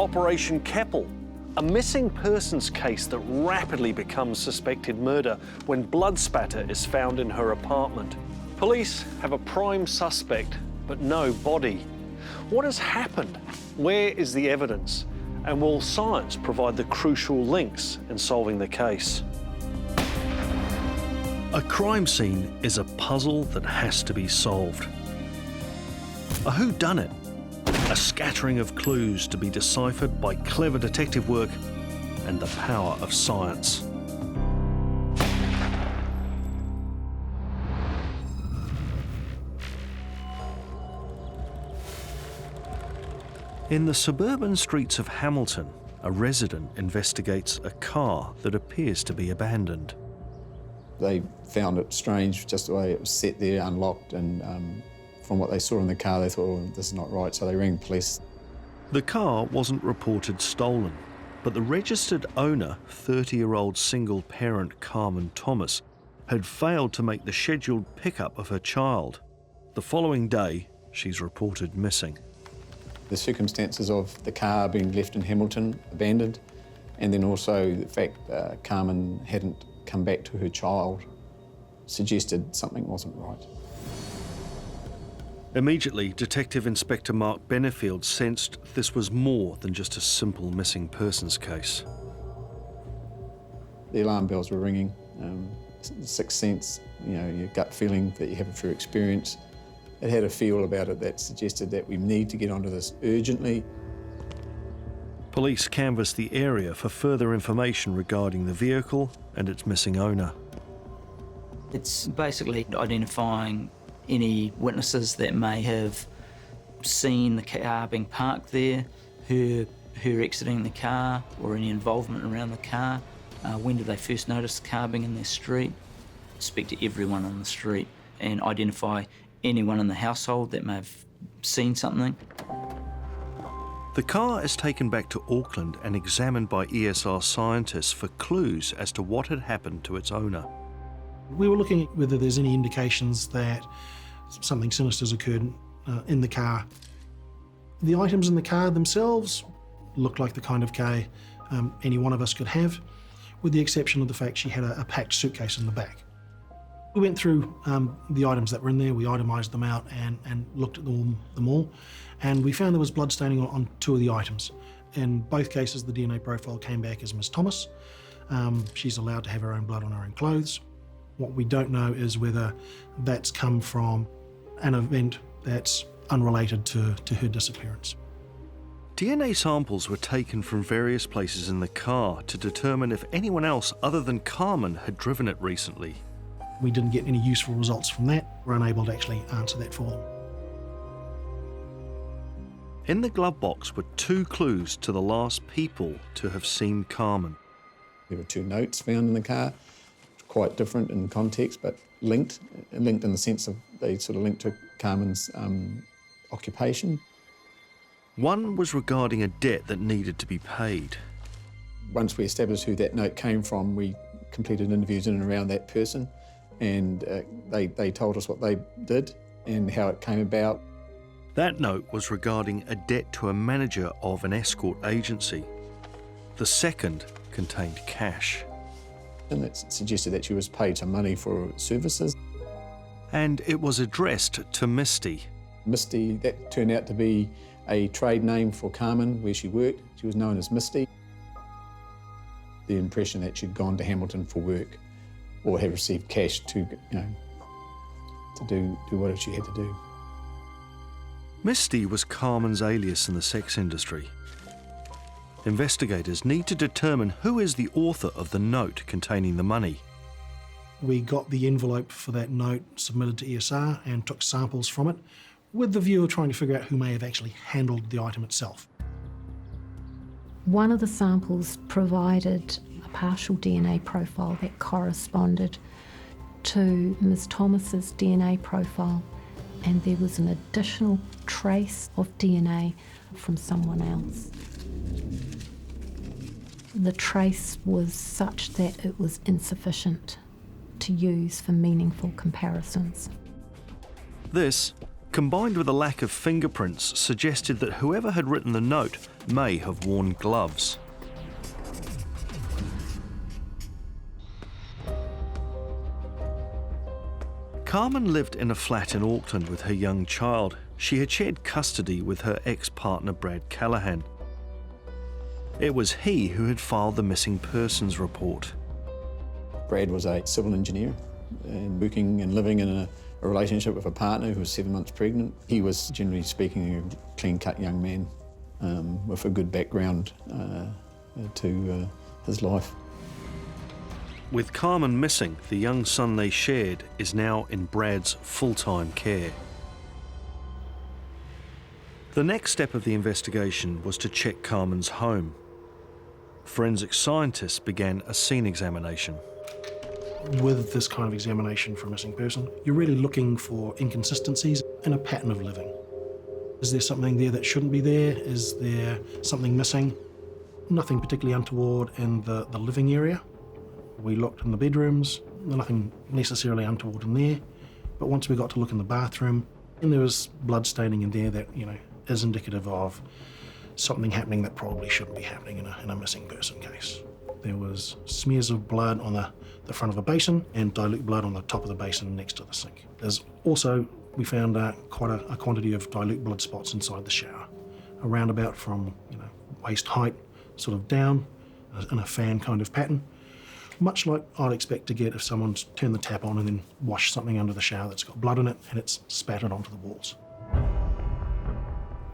Operation Keppel, a missing persons case that rapidly becomes suspected murder when blood spatter is found in her apartment. Police have a prime suspect, but no body. What has happened? Where is the evidence? And will science provide the crucial links in solving the case? A crime scene is a puzzle that has to be solved. A whodunit, a scattering of clues to be deciphered by clever detective work and the power of science. In the suburban streets of Hamilton, a resident investigates a car that appears to be abandoned. They found it strange, just the way it was set there, unlocked, and from what they saw in the car, they thought, oh, this is not right, so they rang police. The car wasn't reported stolen, but the registered owner, 30-year-old single parent Carmen Thomas, had failed to make the scheduled pickup of her child. The following day, she's reported missing. The circumstances of the car being left in Hamilton, abandoned, and then also the fact Carmen hadn't come back to her child suggested something wasn't right. Immediately, Detective Inspector Mark Benefield sensed this was more than just a simple missing persons case. The alarm bells were ringing. Sixth sense, your gut feeling that you have through experience. It had a feel about it that suggested that we need to get onto this urgently. Police canvassed the area for further information regarding the vehicle and its missing owner. It's basically identifying any witnesses that may have seen the car being parked there, her exiting the car, or any involvement around the car. When did they first notice the car being in their street? Speak to everyone on the street and identify anyone in the household that may have seen something. The car is taken back to Auckland and examined by ESR scientists for clues as to what had happened to its owner. We were looking at whether there's any indications that something sinister's occurred in the car. The items in the car themselves looked like the kind of car any one of us could have, with the exception of the fact she had a packed suitcase in the back. We went through the items that were in there, we itemised them out and looked at them all, and we found there was blood staining on two of the items. In both cases, the DNA profile came back as Ms. Thomas. She's allowed to have her own blood on her own clothes. What we don't know is whether that's come from an event that's unrelated to her disappearance. DNA samples were taken from various places in the car to determine if anyone else other than Carmen had driven it recently. We didn't get any useful results from that. We're unable to actually answer that for them. In the glove box were two clues to the last people to have seen Carmen. There were two notes found in the car, quite different in context, but linked in the sense of they sort of linked to Carmen's occupation. One was regarding a debt that needed to be paid. Once we established who that note came from, we completed interviews in and around that person, and they told us what they did and how it came about. That note was regarding a debt to a manager of an escort agency. The second contained cash. And it suggested that she was paid some money for services. And it was addressed to Misty. Misty, that turned out to be a trade name for Carmen where she worked. She was known as Misty. The impression that she'd gone to Hamilton for work or had received cash to do whatever she had to do. Misty was Carmen's alias in the sex industry. Investigators need to determine who is the author of the note containing the money. We got the envelope for that note submitted to ESR and took samples from it, with the view of trying to figure out who may have actually handled the item itself. One of the samples provided a partial DNA profile that corresponded to Ms. Thomas's DNA profile, and there was an additional trace of DNA from someone else. The trace was such that it was insufficient to use for meaningful comparisons. This combined with a lack of fingerprints, suggested that whoever had written the note may have worn gloves. Carmen lived in a flat in Auckland with her young child. She had shared custody with her ex-partner Brad Callaghan. It was he who had filed the missing persons report. Brad was a civil engineer and working and living in a relationship with a partner who was 7 months pregnant. He was, generally speaking, a clean-cut young man with a good background to his life. With Carmen missing, the young son they shared is now in Brad's full-time care. The next step of the investigation was to check Carmen's home. Forensic scientists began a scene examination. With this kind of examination for a missing person, you're really looking for inconsistencies in a pattern of living. Is there something there that shouldn't be there? Is there something missing? Nothing particularly untoward in the living area. We looked in the bedrooms, nothing necessarily untoward in there. But once we got to look in the bathroom, and there was blood staining in there that, is indicative of something happening that probably shouldn't be happening in a missing person case. There was smears of blood on the front of a basin and dilute blood on the top of the basin next to the sink. There's also, we found quite a quantity of dilute blood spots inside the shower, around about from waist height sort of down in a fan kind of pattern, much like I'd expect to get if someone's turned the tap on and then washed something under the shower that's got blood in it and it's spattered onto the walls.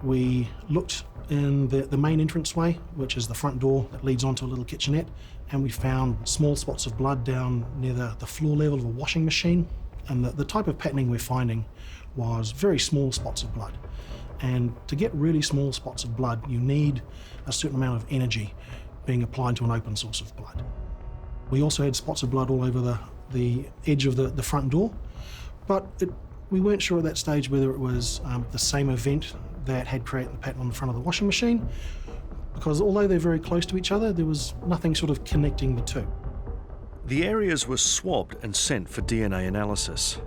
We looked in the main entranceway, which is the front door that leads onto a little kitchenette, and we found small spots of blood down near the floor level of a washing machine. And the type of patterning we're finding was very small spots of blood. And to get really small spots of blood, you need a certain amount of energy being applied to an open source of blood. We also had spots of blood all over the edge of the front door, but we weren't sure at that stage whether it was the same event that had created the pattern on the front of the washing machine, because although they're very close to each other, there was nothing sort of connecting the two. The areas were swabbed and sent for DNA analysis.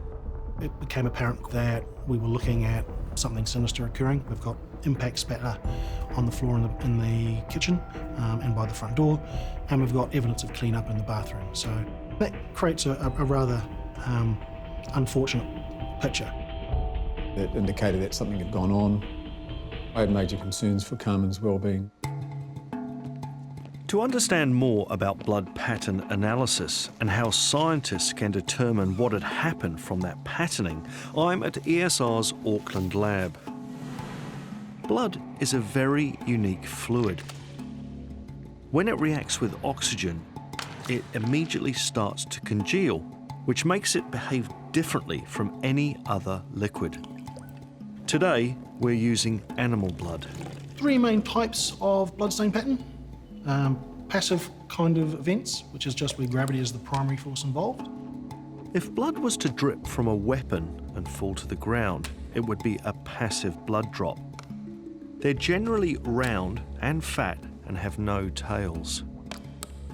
It became apparent that we were looking at something sinister occurring. We've got impact spatter on the floor in the kitchen and by the front door, and we've got evidence of clean-up in the bathroom. So that creates a rather unfortunate picture. It indicated that something had gone on. I had major concerns for Carmen's well-being. To understand more about blood pattern analysis and how scientists can determine what had happened from that patterning, I'm at ESR's Auckland lab. Blood is a very unique fluid. When it reacts with oxygen, it immediately starts to congeal, which makes it behave differently from any other liquid. Today, we're using animal blood. Three main types of bloodstain pattern. Passive kind of events, which is just where gravity is the primary force involved. If blood was to drip from a weapon and fall to the ground, it would be a passive blood drop. They're generally round and fat and have no tails.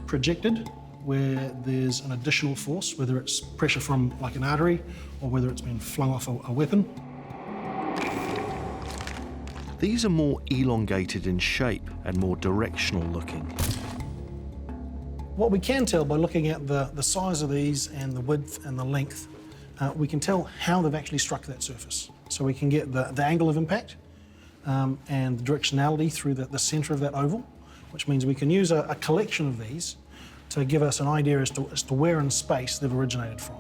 Projected, where there's an additional force, whether it's pressure from like an artery or whether it's been flung off a weapon. These are more elongated in shape and more directional looking. What we can tell by looking at the size of these and the width and the length, we can tell how they've actually struck that surface. So we can get the angle of impact and the directionality through the centre of that oval, which means we can use a collection of these to give us an idea as to where in space they've originated from.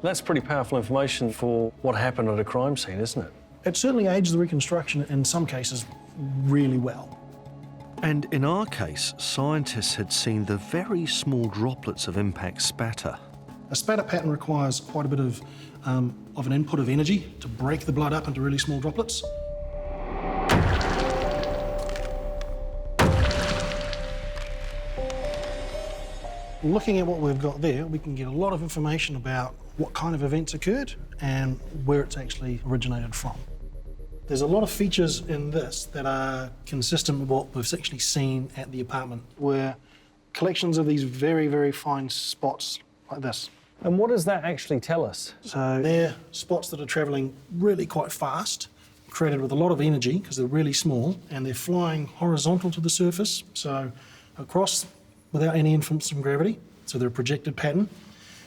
That's pretty powerful information for what happened at a crime scene, isn't it? It certainly aids the reconstruction in some cases really well. And in our case, scientists had seen the very small droplets of impact spatter. A spatter pattern requires quite a bit of an input of energy to break the blood up into really small droplets. Looking at what we've got there, we can get a lot of information about what kind of events occurred and where it's actually originated from. There's a lot of features in this that are consistent with what we've actually seen at the apartment, where collections of these very, very fine spots like this, And what does that actually tell us? So they're spots that are travelling really quite fast, created with a lot of energy because they're really small, and they're flying horizontal to the surface, so across without any influence from gravity. So they're a projected pattern,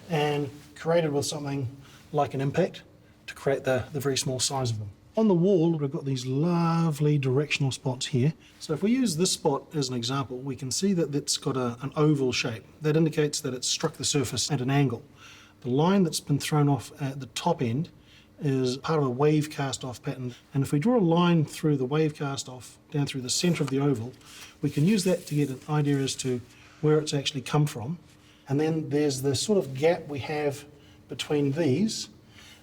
and created with something like an impact to create the very small size of them. On the wall, we've got these lovely directional spots here. So if we use this spot as an example, we can see that it's got an oval shape. That indicates that it's struck the surface at an angle. The line that's been thrown off at the top end is part of a wave cast-off pattern. And if we draw a line through the wave cast-off down through the centre of the oval, we can use that to get an idea as to where it's actually come from. And then there's the sort of gap we have between these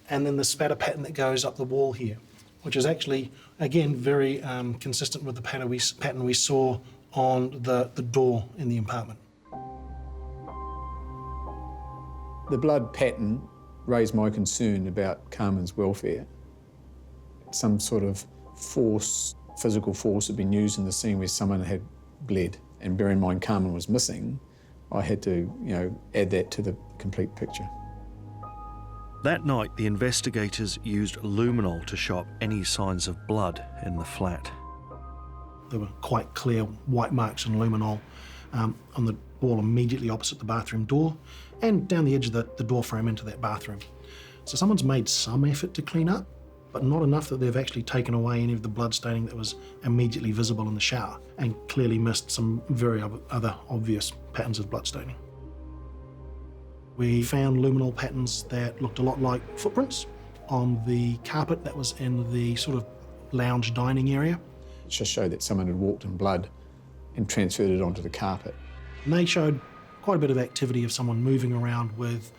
and then the spatter pattern that goes up the wall here, which is actually, again, very consistent with the pattern we saw on the door in the apartment. The blood pattern raised my concern about Carmen's welfare. Some sort of force, physical force had been used in the scene where someone had bled. And bear in mind Carmen was missing, I had to, add that to the complete picture. That night, the investigators used luminol to show up any signs of blood in the flat. There were quite clear white marks in luminol on the wall immediately opposite the bathroom door and down the edge of the door frame into that bathroom. So someone's made some effort to clean up, but not enough that they've actually taken away any of the blood staining that was immediately visible in the shower and clearly missed some very other obvious patterns of blood staining. We found luminol patterns that looked a lot like footprints on the carpet that was in the sort of lounge dining area. It just showed that someone had walked in blood and transferred it onto the carpet. And they showed quite a bit of activity of someone moving around with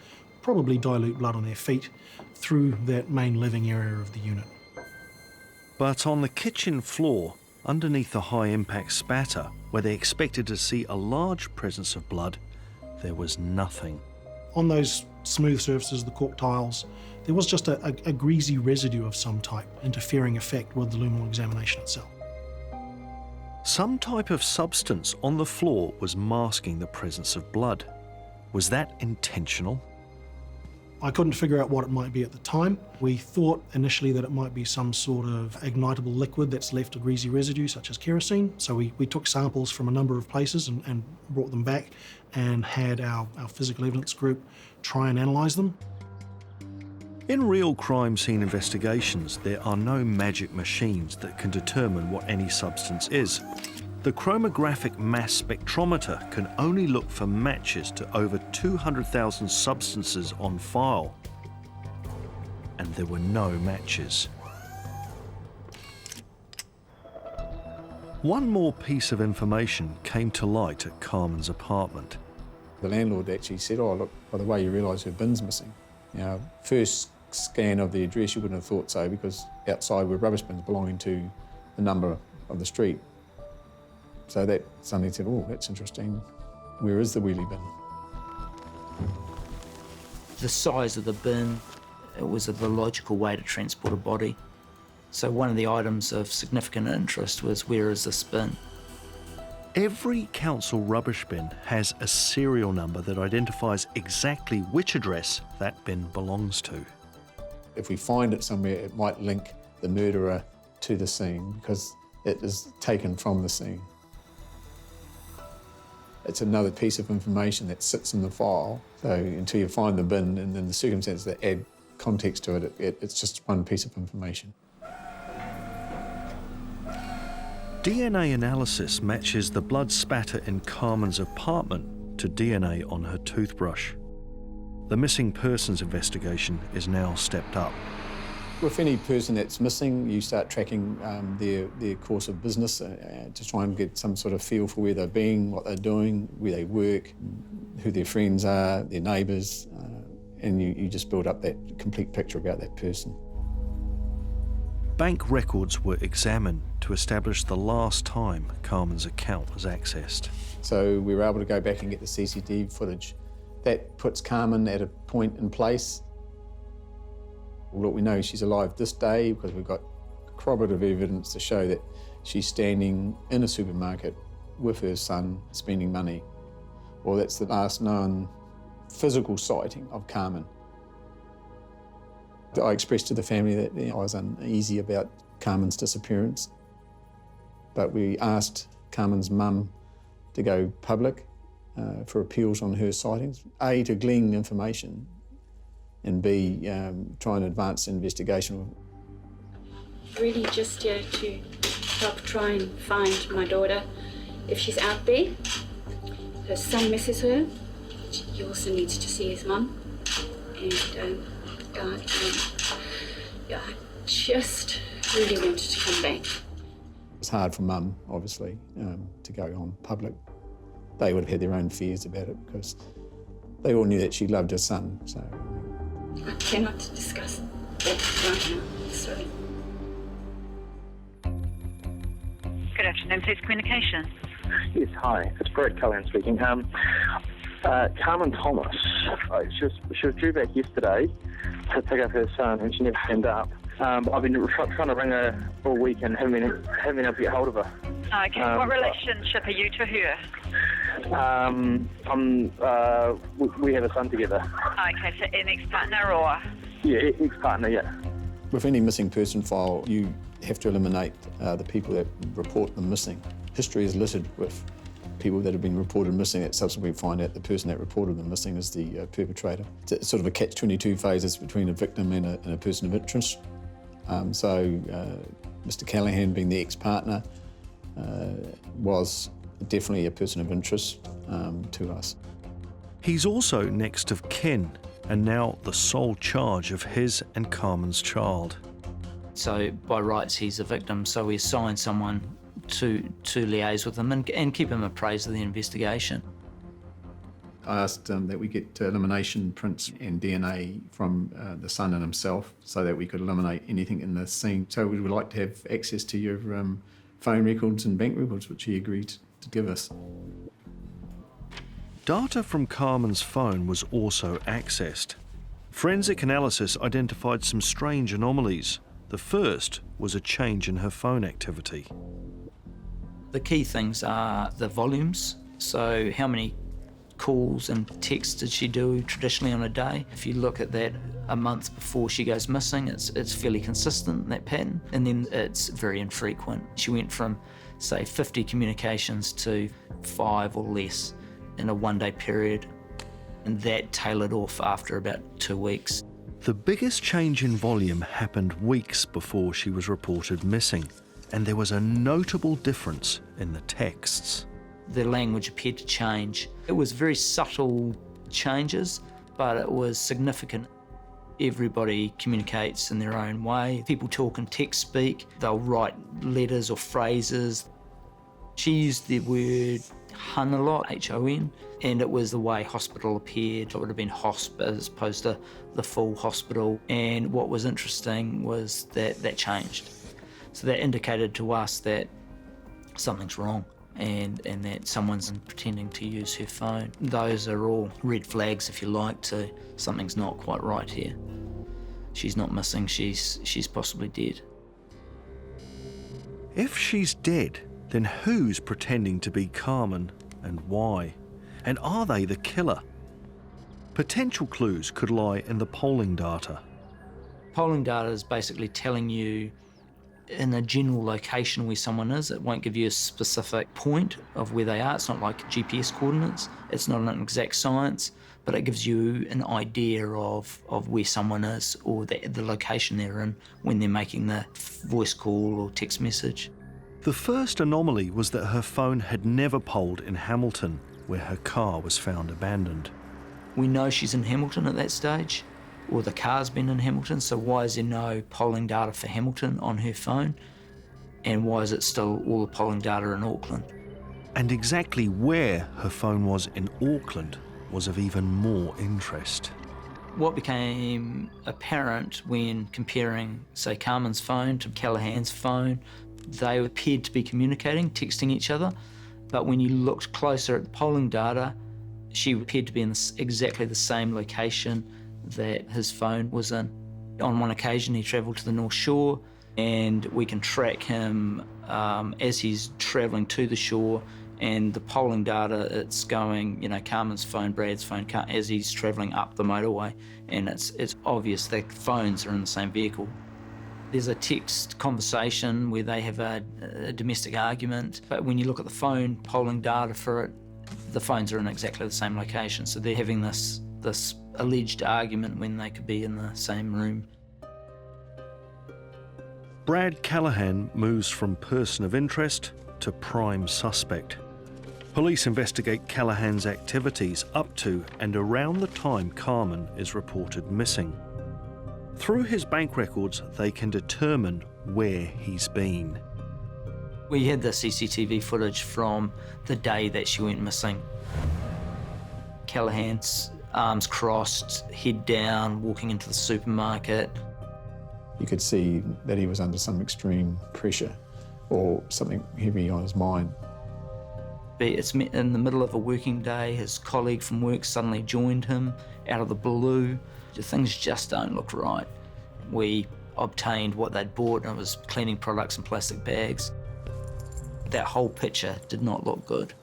probably dilute blood on their feet through that main living area of the unit. But on the kitchen floor, underneath the high-impact spatter, where they expected to see a large presence of blood, there was nothing. On those smooth surfaces, the cork tiles, there was just a greasy residue of some type, interfering effect with the luminol examination itself. Some type of substance on the floor was masking the presence of blood. Was that intentional? I couldn't figure out what it might be at the time. We thought initially that it might be some sort of ignitable liquid that's left a greasy residue, such as kerosene. So we took samples from a number of places and brought them back and had our physical evidence group try and analyse them. In real crime scene investigations, there are no magic machines that can determine what any substance is. The chromographic mass spectrometer can only look for matches to over 200,000 substances on file. And there were no matches. One more piece of information came to light at Carmen's apartment. The landlord actually said, "Oh, look, by the way, you realise her bin's missing." First scan of the address, you wouldn't have thought so, because outside were rubbish bins belonging to the number of the street. So that suddenly said, "Oh, that's interesting. Where is the wheelie bin?" The size of the bin, it was the logical way to transport a body. So one of the items of significant interest was, where is this bin? Every council rubbish bin has a serial number that identifies exactly which address that bin belongs to. If we find it somewhere, it might link the murderer to the scene because it is taken from the scene. It's another piece of information that sits in the file. So until you find the bin and then the circumstances that add context to it, it's just one piece of information. DNA analysis matches the blood spatter in Carmen's apartment to DNA on her toothbrush. The missing persons investigation is now stepped up. With any person that's missing, you start tracking their course of business to try and get some sort of feel for where they're being, what they're doing, where they work, who their friends are, their neighbours, and you just build up that complete picture about that person. Bank records were examined to establish the last time Carmen's account was accessed. So we were able to go back and get the CCTV footage. That puts Carmen at a point in place. Look, we know she's alive this day because we've got corroborative evidence to show that she's standing in a supermarket with her son spending money. Well, that's the last known physical sighting of Carmen. I expressed to the family that I was uneasy about Carmen's disappearance, but we asked Carmen's mum to go public for appeals on her sightings. A, to glean information, and B, try and advance the investigation. Really just here to help try and find my daughter. If she's out there, her son misses her. He also needs to see his mum. And I just really wanted to come back. It's hard for Mum, obviously, to go on public. They would have had their own fears about it because they all knew that she loved her son. So I cannot discuss that right now. Sorry. Good afternoon, Police Communications. Yes, hi. It's Brett Callaghan speaking. Carmen Thomas, she was due back yesterday to pick up her son, and she never turned up. I've been trying to ring her all week and haven't been able to get hold of her. Okay, what relationship are you to her? We have a son together. Okay, so an ex-partner or? Yeah, ex-partner, yeah. with any missing person file, you have to eliminate the people that report them missing. History is littered with people that have been reported missing that subsequently find out the person that reported them missing is the perpetrator. It's sort of a catch-22 phases between a victim and a person of interest. Mr. Callaghan, being the ex-partner, was definitely a person of interest to us. He's also next of kin and now the sole charge of his and Carmen's child. So by rights he's a victim, so we assign someone to liaise with him and keep him appraised of the investigation. I asked that we get elimination prints and DNA from the son and himself so that we could eliminate anything in the scene. So we would like to have access to your phone records and bank records, which he agreed to give us. Data from Carmen's phone was also accessed. Forensic analysis identified some strange anomalies. The first was a change in her phone activity. The key things are the volumes, so how many calls and texts did she do traditionally on a day. If you look at that a month before she goes missing, it's fairly consistent, that pattern, and then it's very infrequent. She went from, say, 50 communications to 5 or less in a one-day period, and that tailored off after about 2 weeks. The biggest change in volume happened weeks before she was reported missing, and there was a notable difference in the texts. The language appeared to change. It was very subtle changes, but it was significant. Everybody communicates in their own way. People talk in text speak. They'll write letters or phrases. She used the word hun a lot, H-O-N, and it was the way hospital appeared. It would have been hosp as opposed to the full hospital. And what was interesting was that changed. So that indicated to us that something's wrong and that someone's pretending to use her phone. Those are all red flags, if you like, to something's not quite right here. She's not missing, she's possibly dead. If she's dead, then who's pretending to be Carmen and why? And are they the killer? Potential clues could lie in the polling data. Polling data is basically telling you in a general location where someone is. It won't give you a specific point of where they are. It's not like GPS coordinates. It's not an exact science, but it gives you an idea of where someone is or the location they're in when they're making the voice call or text message. The first anomaly was that her phone had never polled in Hamilton, where her car was found abandoned. We know she's in Hamilton at that stage, or the car's been in Hamilton, so why is there no polling data for Hamilton on her phone? And why is it still all the polling data in Auckland? And exactly where her phone was in Auckland was of even more interest. What became apparent when comparing, say, Carmen's phone to Callaghan's phone, they appeared to be communicating, texting each other, but when you looked closer at the polling data, she appeared to be in exactly the same location that his phone was in. On one occasion, he travelled to the North Shore, and we can track him as he's travelling to the shore, And the polling data, it's going, you know, Carmen's phone, Brad's phone, as he's travelling up the motorway, and it's obvious that phones are in the same vehicle. There's a text conversation where they have a domestic argument, but when you look at the phone polling data for it, the phones are in exactly the same location. So they're having this alleged argument when they could be in the same room. Brad Callaghan moves from person of interest to prime suspect. Police investigate Callaghan's activities up to and around the time Carmen is reported missing. Through his bank records, they can determine where he's been. We had the CCTV footage from the day that she went missing. Callaghan's arms crossed, head down, walking into the supermarket. You could see that he was under some extreme pressure or something heavy on his mind. It's in the middle of a working day. His colleague from work suddenly joined him out of the blue. Things just don't look right. We obtained what they'd bought, and it was cleaning products and plastic bags. That whole picture did not look good.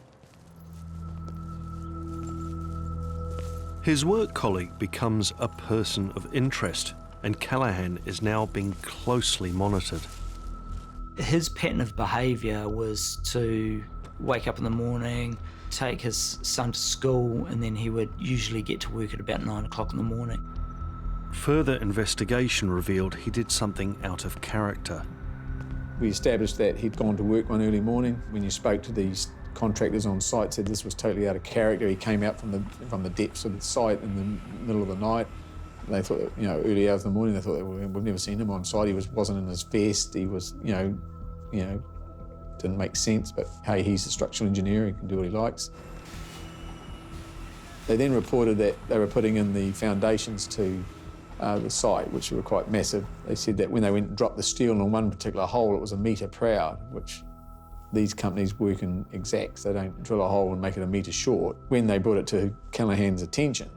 His work colleague becomes a person of interest, and Callaghan is now being closely monitored. His pattern of behaviour was to wake up in the morning, take his son to school, and then he would usually get to work at about 9 o'clock in the morning. Further investigation revealed he did something out of character. We established that he'd gone to work one early morning. When you spoke to these contractors on site, said this was totally out of character. He came out from the depths of the site in the middle of the night. They thought, you know, early hours of the morning, they thought, we've never seen him on site. He wasn't in his vest. He was, you know, didn't make sense, but hey, he's a structural engineer, he can do what he likes. They then reported that they were putting in the foundations to the site, which were quite massive. They said that when they went and dropped the steel in one particular hole, it was 1 metre proud, which these companies work in exacts. They don't drill a hole and make it 1 metre short. When they brought it to Callaghan's attention,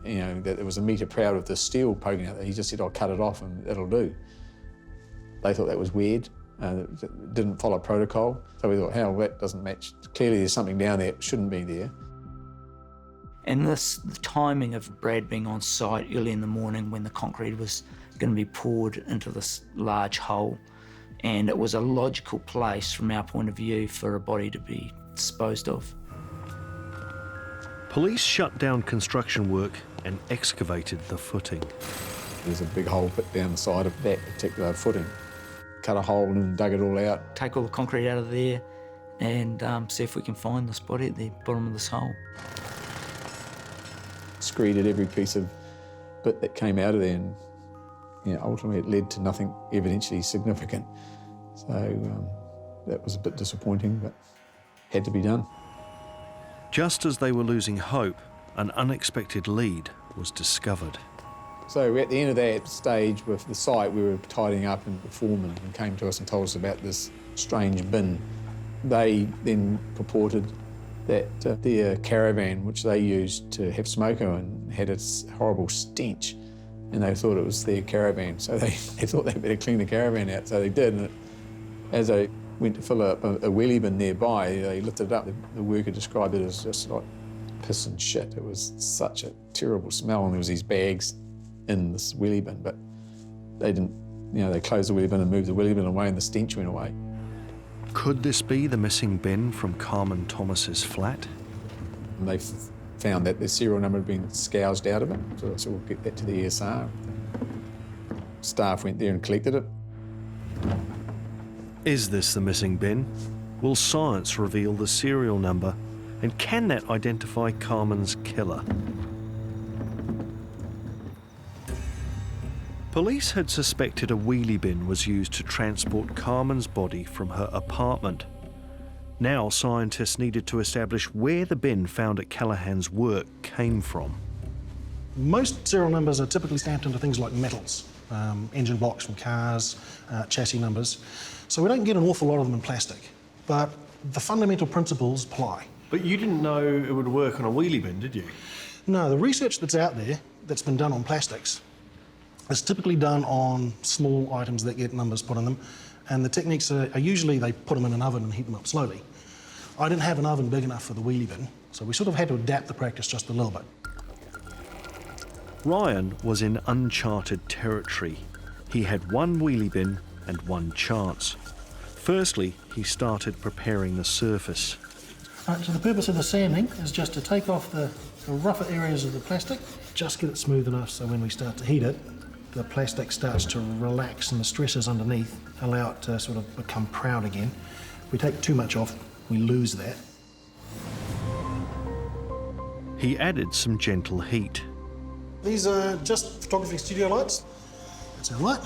you know, that it was 1 metre proud of the steel poking out there, he just said, I'll cut it off and it'll do. They thought that was weird. It didn't follow protocol. So we thought, hell, that doesn't match. Clearly there's something down there that shouldn't be there. And the timing of Brad being on site early in the morning when the concrete was going to be poured into this large hole, and it was a logical place from our point of view for a body to be disposed of. Police shut down construction work and excavated the footing. There's a big hole put down the side of that particular footing. Cut a hole and dug it all out. Take all the concrete out of there and see if we can find this body at the bottom of this hole. Screeded every piece of bit that came out of there, and you know, ultimately it led to nothing evidentially significant. So that was a bit disappointing, but had to be done. Just as they were losing hope, an unexpected lead was discovered. So at the end of that stage with the site, we were tidying up, and the foreman came to us and told us about this strange bin. They then purported that their caravan, which they used to have smoko in, had a horrible stench, and they thought it was their caravan. So they thought they better clean the caravan out, so they did. And as they went to fill up a wheelie bin nearby, they lifted it up. The worker described it as just like piss and shit. It was such a terrible smell, and there was these bags in this wheelie bin, but they didn't, you know, they closed the wheelie bin and moved the wheelie bin away, and the stench went away. Could this be the missing bin from Carmen Thomas's flat? And they found that the serial number had been scourged out of it, so we'll get that to the ESR. Staff went there and collected it. Is this the missing bin? Will science reveal the serial number? And can that identify Carmen's killer? Police had suspected a wheelie bin was used to transport Carmen's body from her apartment. Now scientists needed to establish where the bin found at Callaghan's work came from. Most serial numbers are typically stamped into things like metals, engine blocks from cars, chassis numbers. So we don't get an awful lot of them in plastic, but the fundamental principles apply. But you didn't know it would work on a wheelie bin, did you? No, the research that's out there that's been done on plastics is typically done on small items that get numbers put in them, and the techniques are usually they put them in an oven and heat them up slowly. I didn't have an oven big enough for the wheelie bin, so we sort of had to adapt the practice just a little bit. Ryan was in uncharted territory. He had one wheelie bin and one chance. Firstly, he started preparing the surface. So the purpose of the sanding is just to take off the rougher areas of the plastic, just get it smooth enough so when we start to heat it, the plastic starts to relax and the stresses underneath allow it to sort of become proud again. If we take too much off, we lose that. He added some gentle heat. These are just photography studio lights. That's our light.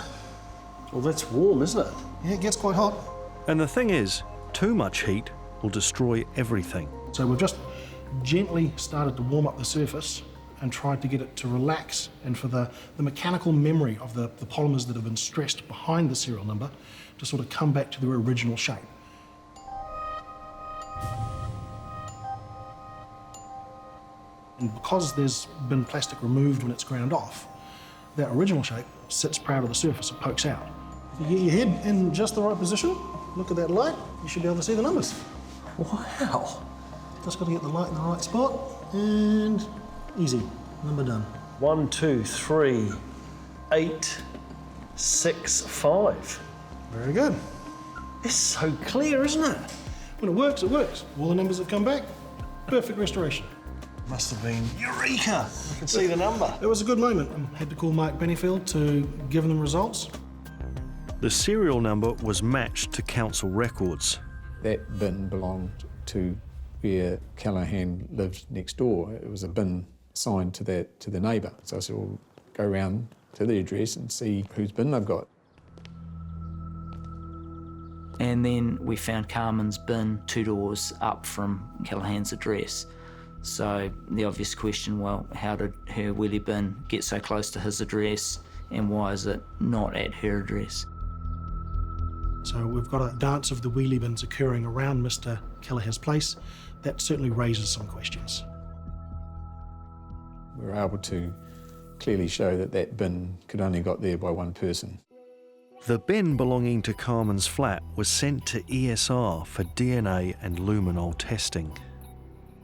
Well, that's warm, isn't it? Yeah, it gets quite hot. And the thing is, too much heat will destroy everything. So we've just gently started to warm up the surface and tried to get it to relax and for the mechanical memory of the polymers that have been stressed behind the serial number to sort of come back to their original shape. And because there's been plastic removed when it's ground off, that original shape sits proud of the surface, it pokes out. If you get your head in just the right position, look at that light, you should be able to see the numbers. Wow. Just got to get the light in the right spot, and easy, number done. 1, 2, 3, 8, 6, 5. Very good. It's so clear, isn't it? When it works, it works. All the numbers have come back, perfect restoration. Must have been eureka! I can see the number. It was a good moment. I had to call Mike Bennyfield to give them results. The serial number was matched to council records. That bin belonged to where Callaghan lived next door. It was a bin assigned to the neighbour. So I said, well, go round to the address and see whose bin they've got. And then we found Carmen's bin 2 doors up from Callaghan's address. So the obvious question, well, how did her wheelie bin get so close to his address and why is it not at her address? So we've got a dance of the wheelie bins occurring around Mr. Callaghan's place. That certainly raises some questions. We were able to clearly show that that bin could only got there by one person. The bin belonging to Carmen's flat was sent to ESR for DNA and luminol testing.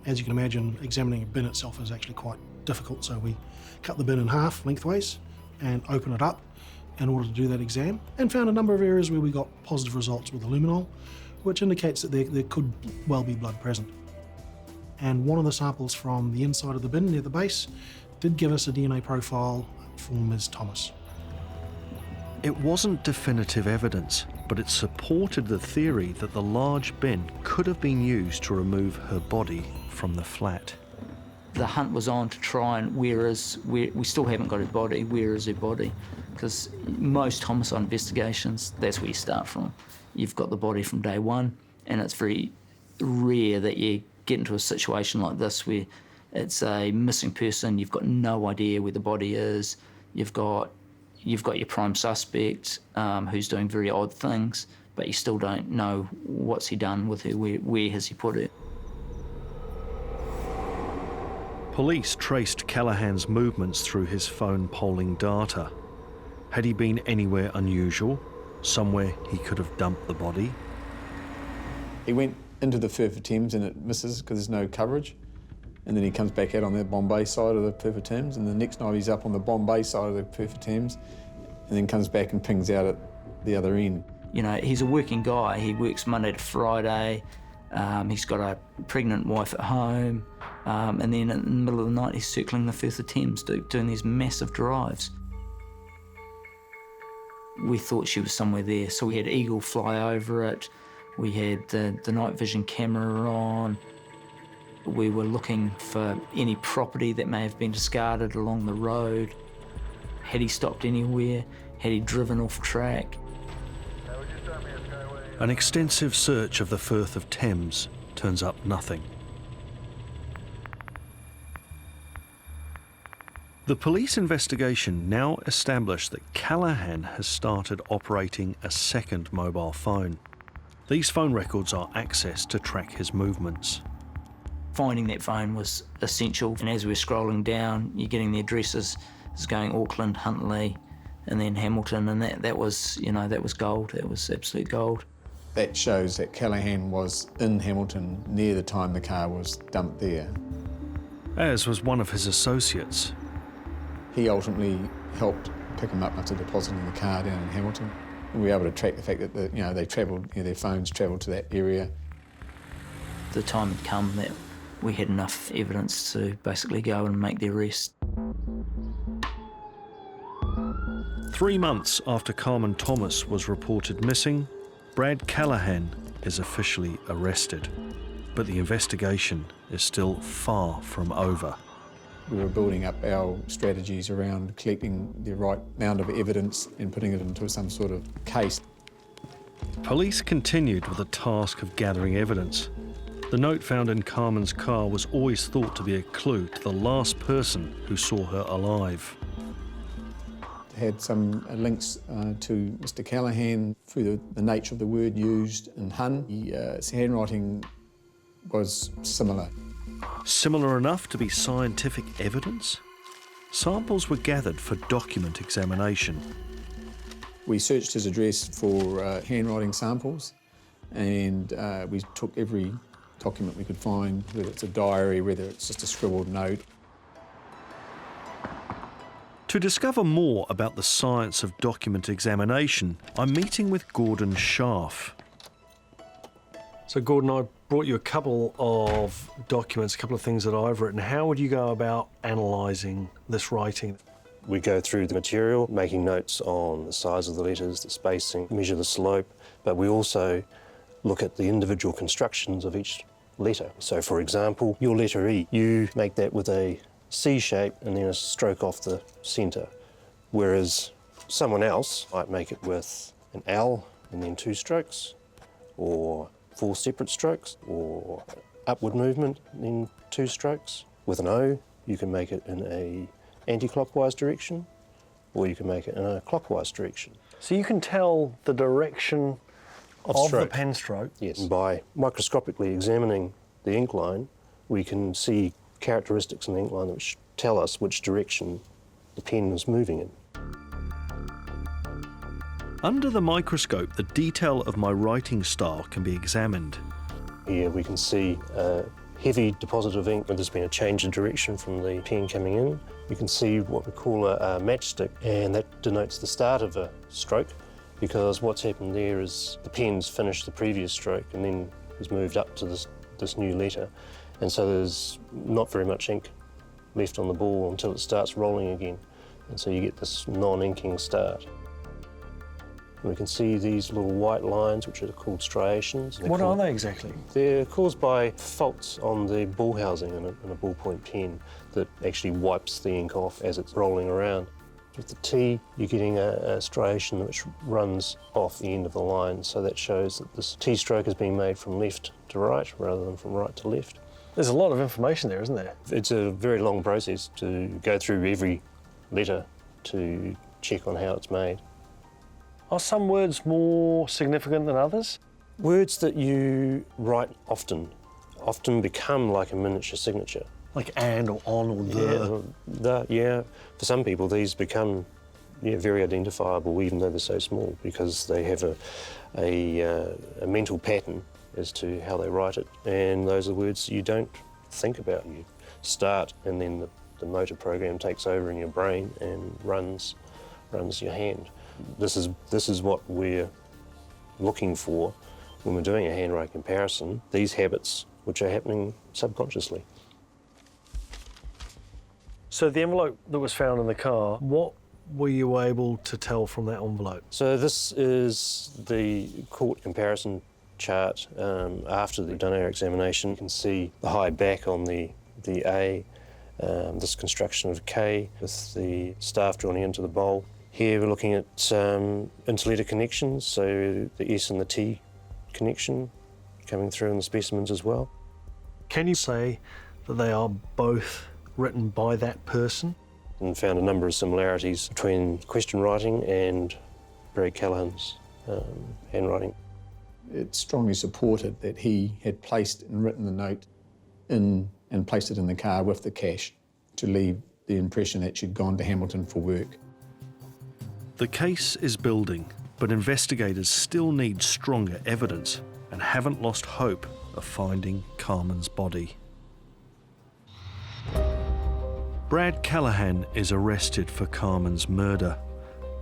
As you can imagine, examining a bin itself is actually quite difficult, so we cut the bin in half lengthways and open it up in order to do that exam, and found a number of areas where we got positive results with the luminol, which indicates that there could well be blood present. And one of the samples from the inside of the bin near the base did give us a DNA profile for Ms. Thomas. It wasn't definitive evidence, but it supported the theory that the large bin could have been used to remove her body from the flat. The hunt was on to try and we still haven't got her body, where is her body? Because most homicide investigations, that's where you start from. You've got the body from day one, and it's very rare that you get into a situation like this where it's a missing person, you've got no idea where the body is, you've got your prime suspect who's doing very odd things, but you still don't know what's he done with her, where has he put her. Police traced Callaghan's movements through his phone polling data. Had he been anywhere unusual? Somewhere he could have dumped the body? He went into the Firth of Thames and it misses because there's no coverage. And then he comes back out on the Bombay side of the Firth of Thames, and the next night he's up on the Bombay side of the Firth of Thames, and then comes back and pings out at the other end. You know, he's a working guy. He works Monday to Friday. He's got a pregnant wife at home. And then in the middle of the night, he's circling the Firth of Thames, doing these massive drives. We thought she was somewhere there, so we had Eagle fly over it. We had the night vision camera on. We were looking for any property that may have been discarded along the road. Had he stopped anywhere? Had he driven off track? An extensive search of the Firth of Thames turns up nothing. The police investigation now established that Callaghan has started operating a second mobile phone. These phone records are access to track his movements. Finding that phone was essential, and as we're scrolling down, you're getting the addresses. It's going Auckland, Huntley, and then Hamilton, and that was, you know, that was gold. That was absolute gold. That shows that Callaghan was in Hamilton near the time the car was dumped there. As was one of his associates. He ultimately helped pick him up after depositing the car down in Hamilton. And we were able to track the fact that they travelled, their phones travelled to that area. The time had come that we had enough evidence to basically go and make the arrest. 3 months after Carmen Thomas was reported missing, Brad Callaghan is officially arrested. But the investigation is still far from over. We were building up our strategies around collecting the right amount of evidence and putting it into some sort of case. Police continued with the task of gathering evidence. The note found in Carmen's car was always thought to be a clue to the last person who saw her alive. Had some links to Mr. Callaghan through the nature of the word used in Hun. His handwriting was similar. Similar enough to be scientific evidence? Samples were gathered for document examination. We searched his address for handwriting samples, and we took every document we could find, whether it's a diary, whether it's just a scribbled note. To discover more about the science of document examination, I'm meeting with Gordon Scharf. So Gordon, I brought you a couple of documents, a couple of things that I've written. How would you go about analysing this writing? We go through the material, making notes on the size of the letters, the spacing, measure the slope, but we also look at the individual constructions of each letter. So for example, your letter E, you make that with a C shape and then a stroke off the centre, whereas someone else might make it with an L and then 2 strokes, or 4 separate strokes, or upward movement and then 2 strokes. With an O, you can make it in a anti-clockwise direction, or you can make it in a clockwise direction. So you can tell the direction of the pen stroke? Yes. And by microscopically examining the ink line, we can see characteristics in the ink line which tell us which direction the pen is moving in. Under the microscope, the detail of my writing style can be examined. Here we can see a heavy deposit of ink where there's been a change in direction from the pen coming in. We can see what we call a matchstick, and that denotes the start of a stroke, because what's happened there is the pen's finished the previous stroke and then has moved up to this new letter. And so there's not very much ink left on the ball until it starts rolling again. And so you get this non-inking start. And we can see these little white lines, which are called striations. What are they exactly? They're caused by faults on the ball housing in a ballpoint pen that actually wipes the ink off as it's rolling around. With the T, you're getting a striation which runs off the end of the line, so that shows that this T stroke is being made from left to right rather than from right to left. There's a lot of information there, isn't there? It's a very long process to go through every letter to check on how it's made. Are some words more significant than others? Words that you write often become like a miniature signature. Like and or on or the? Yeah. For some people, these become very identifiable, even though they're so small, because they have a mental pattern as to how they write it. And those are words you don't think about. You start, and then the motor program takes over in your brain and runs your hand. This is what we're looking for when we're doing a handwriting comparison, these habits which are happening subconsciously. So the envelope that was found in the car, what were you able to tell from that envelope? So this is the court comparison chart after they've done our examination. You can see the high back on the A, this construction of K with the staff drawing into the bowl. Here we're looking at interletter connections, so the S and the T connection coming through in the specimens as well. Can you say that they are both written by that person? And found a number of similarities between question writing and Brad Callaghan's handwriting. It strongly supported that he had placed and written the note in and placed it in the car with the cash to leave the impression that she'd gone to Hamilton for work. The case is building. but investigators still need stronger evidence and haven't lost hope of finding Carmen's body. Brad Callaghan is arrested for Carmen's murder,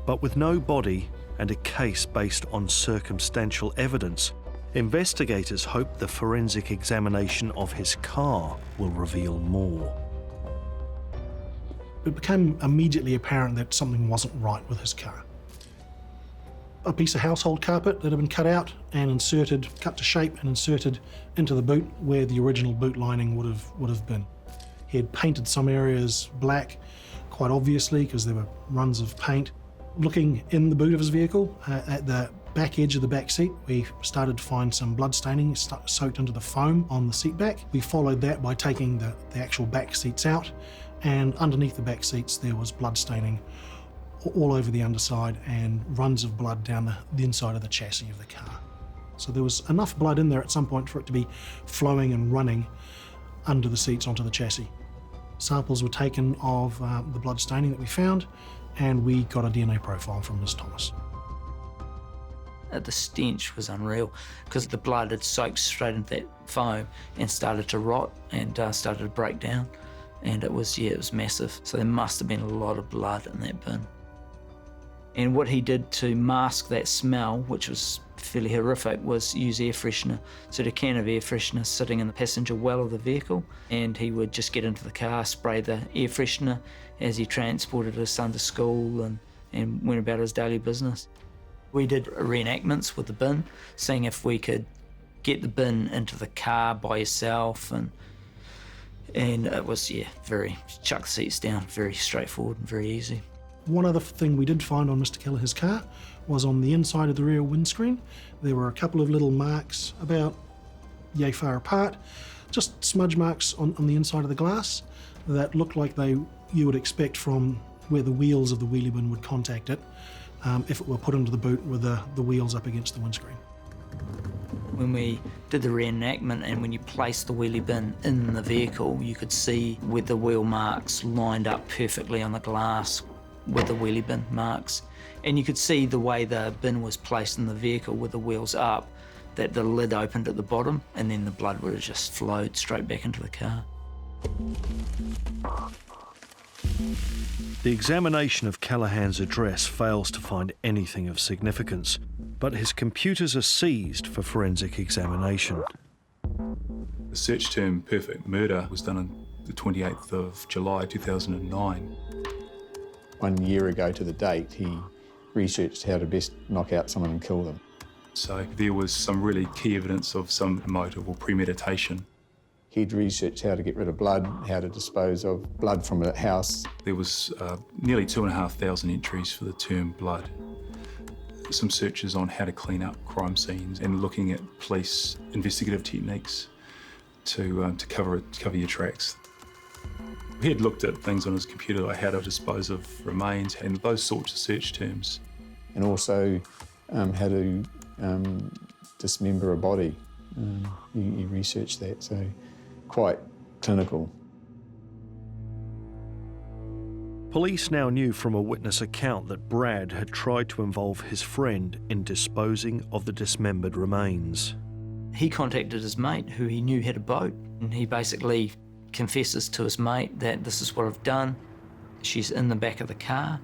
but with no body and a case based on circumstantial evidence, investigators hope the forensic examination of his car will reveal more. It became immediately apparent that something wasn't right with his car. A piece of household carpet that had been cut out and inserted, cut to shape and inserted into the boot where the original boot lining would have been. He had painted some areas black, quite obviously, because there were runs of paint. Looking in the boot of his vehicle, at the back edge of the back seat, we started to find some blood staining soaked into the foam on the seat back. We followed that by taking the actual back seats out, and underneath the back seats there was blood staining all over the underside and runs of blood down the inside of the chassis of the car. So there was enough blood in there at some point for it to be flowing and running under the seats onto the chassis. Samples were taken of the blood staining that we found, and we got a DNA profile from Miss Thomas. The stench was unreal because the blood had soaked straight into that foam and started to rot and started to break down, and it was massive. So there must have been a lot of blood in that bin. And what he did to mask that smell, which was fairly horrific, was use air freshener. So a can of air freshener sitting in the passenger well of the vehicle, and he would just get into the car, spray the air freshener as he transported his son to school and went about his daily business. We did reenactments with the bin, seeing if we could get the bin into the car by yourself, and it was, very, chuck the seats down, very straightforward and very easy. One other thing we did find on Mr. Callaghan's car was on the inside of the rear windscreen. There were a couple of little marks about yay far apart, just smudge marks on the inside of the glass that looked like you would expect from where the wheels of the wheelie bin would contact it if it were put into the boot with the wheels up against the windscreen. When we did the reenactment and when you placed the wheelie bin in the vehicle, you could see where the wheel marks lined up perfectly on the glass with the wheelie bin marks. And you could see the way the bin was placed in the vehicle with the wheels up, that the lid opened at the bottom and then the blood would have just flowed straight back into the car. The examination of Callaghan's address fails to find anything of significance, but his computers are seized for forensic examination. The search term perfect murder was done on the 28th of July 2009. 1 year ago to the date, he researched how to best knock out someone and kill them. So there was some really key evidence of some motive or premeditation. He'd researched how to get rid of blood, how to dispose of blood from a house. There was nearly 2,500 entries for the term blood. Some searches on how to clean up crime scenes and looking at police investigative techniques to cover your tracks. He had looked at things on his computer, like how to dispose of remains and those sorts of search terms. And also how to dismember a body. He researched that, so quite clinical. Police now knew from a witness account that Brad had tried to involve his friend in disposing of the dismembered remains. He contacted his mate who he knew had a boat, and he basically confesses to his mate that this is what I've done. She's in the back of the car.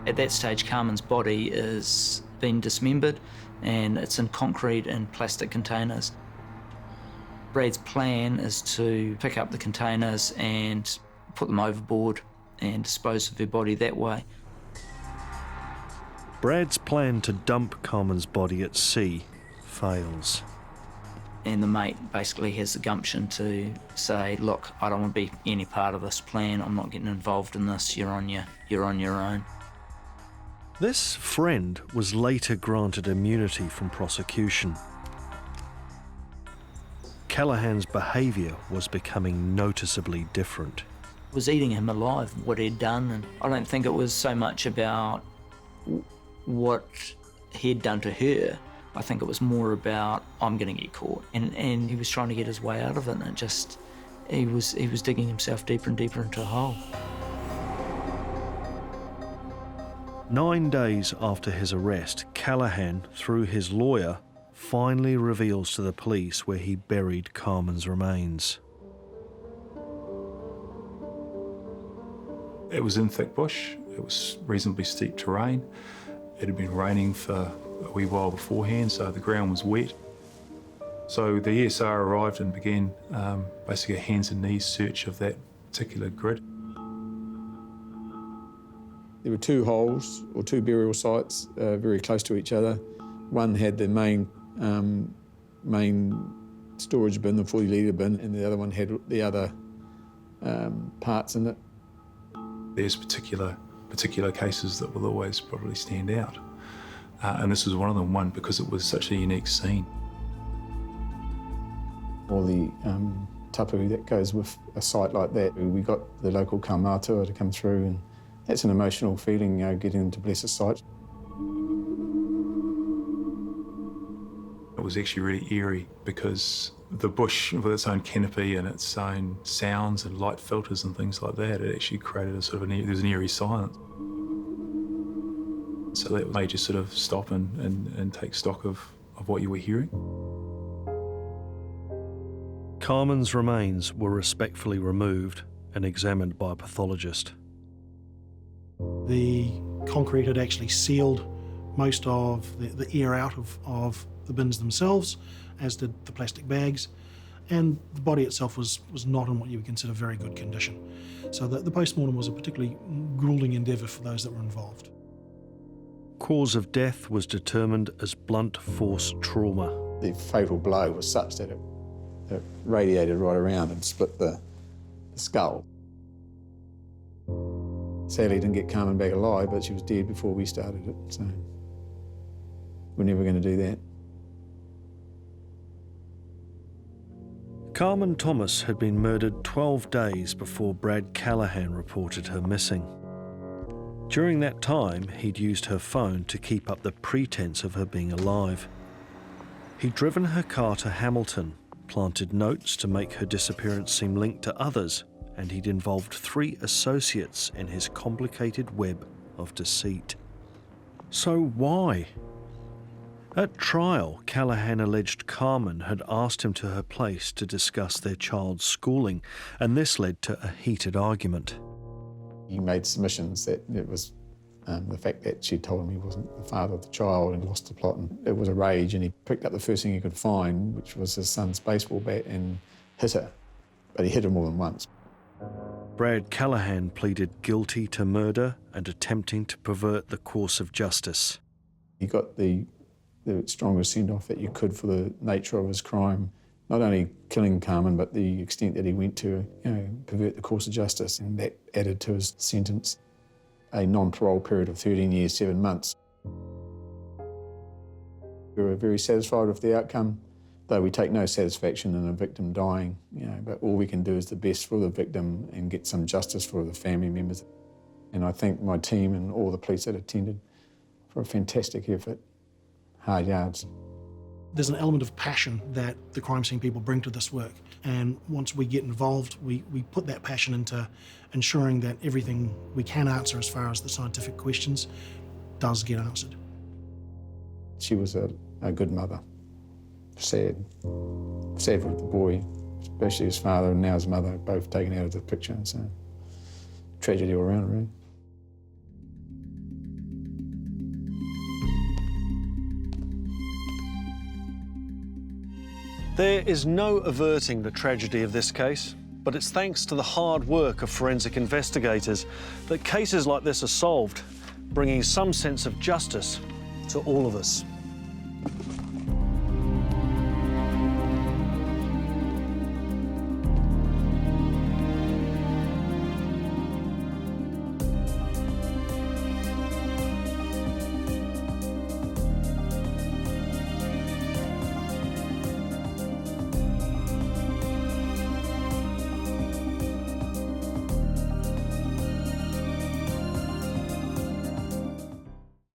At that stage, Carmen's body is been dismembered and it's in concrete and plastic containers. Brad's plan is to pick up the containers and put them overboard and dispose of her body that way. Brad's plan to dump Carmen's body at sea fails. And the mate basically has the gumption to say, look, I don't want to be any part of this plan. I'm not getting involved in this. You're on your own. This friend was later granted immunity from prosecution. Callaghan's behaviour was becoming noticeably different. It was eating him alive, what he'd done, and I don't think it was so much about what he'd done to her. I think it was more about, I'm going to get caught. And he was trying to get his way out of it, and he was digging himself deeper and deeper into a hole. 9 days after his arrest, Callaghan, through his lawyer, finally reveals to the police where he buried Carmen's remains. It was in thick bush. It was reasonably steep terrain. It had been raining for a wee while beforehand, so the ground was wet. So the ESR arrived and began basically a hands and knees search of that particular grid. There were 2 holes, or 2 burial sites, very close to each other. One had the main storage bin, the 40-litre bin, and the other one had the other parts in it. There's particular cases that will always probably stand out. And this was one of them, because it was such a unique scene. All the tapu that goes with a site like that. We got the local kaumātua to come through, and that's an emotional feeling, getting them to bless a site. It was actually really eerie because the bush, with its own canopy and its own sounds and light filters and things like that, it actually created a sort of there was an eerie silence. So that made you sort of stop and take stock of what you were hearing. Carmen's remains were respectfully removed and examined by a pathologist. The concrete had actually sealed most of the air out of the bins themselves, as did the plastic bags, and the body itself was not in what you would consider very good condition. So the post-mortem was a particularly gruelling endeavour for those that were involved. Cause of death was determined as blunt force trauma. The fatal blow was such that it radiated right around and split the skull. Sadly, didn't get Carmen back alive, but she was dead before we started it, so we're never going to do that. Carmen Thomas had been murdered 12 days before Brad Callaghan reported her missing. During that time, he'd used her phone to keep up the pretense of her being alive. He'd driven her car to Hamilton, planted notes to make her disappearance seem linked to others, and he'd involved 3 associates in his complicated web of deceit. So why? At trial, Callaghan alleged Carmen had asked him to her place to discuss their child's schooling, and this led to a heated argument. He made submissions that it was the fact that she told him he wasn't the father of the child and lost the plot, and it was a rage, and he picked up the first thing he could find, which was his son's baseball bat, and hit her. But he hit her more than once. Brad Callaghan pleaded guilty to murder and attempting to pervert the course of justice. He got the strongest send-off that you could for the nature of his crime. Not only killing Carmen, but the extent that he went to, pervert the course of justice, and that added to his sentence a non-parole period of 13 years, 7 months. We were very satisfied with the outcome, though we take no satisfaction in a victim dying, but all we can do is the best for the victim and get some justice for the family members. And I thank my team and all the police that attended for a fantastic effort. Hard yards. There's an element of passion that the crime scene people bring to this work, and once we get involved, we put that passion into ensuring that everything we can answer as far as the scientific questions does get answered. She was a good mother. Sad for the boy, especially his father and now his mother, both taken out of the picture, so tragedy all around, really. There is no averting the tragedy of this case, but it's thanks to the hard work of forensic investigators that cases like this are solved, bringing some sense of justice to all of us.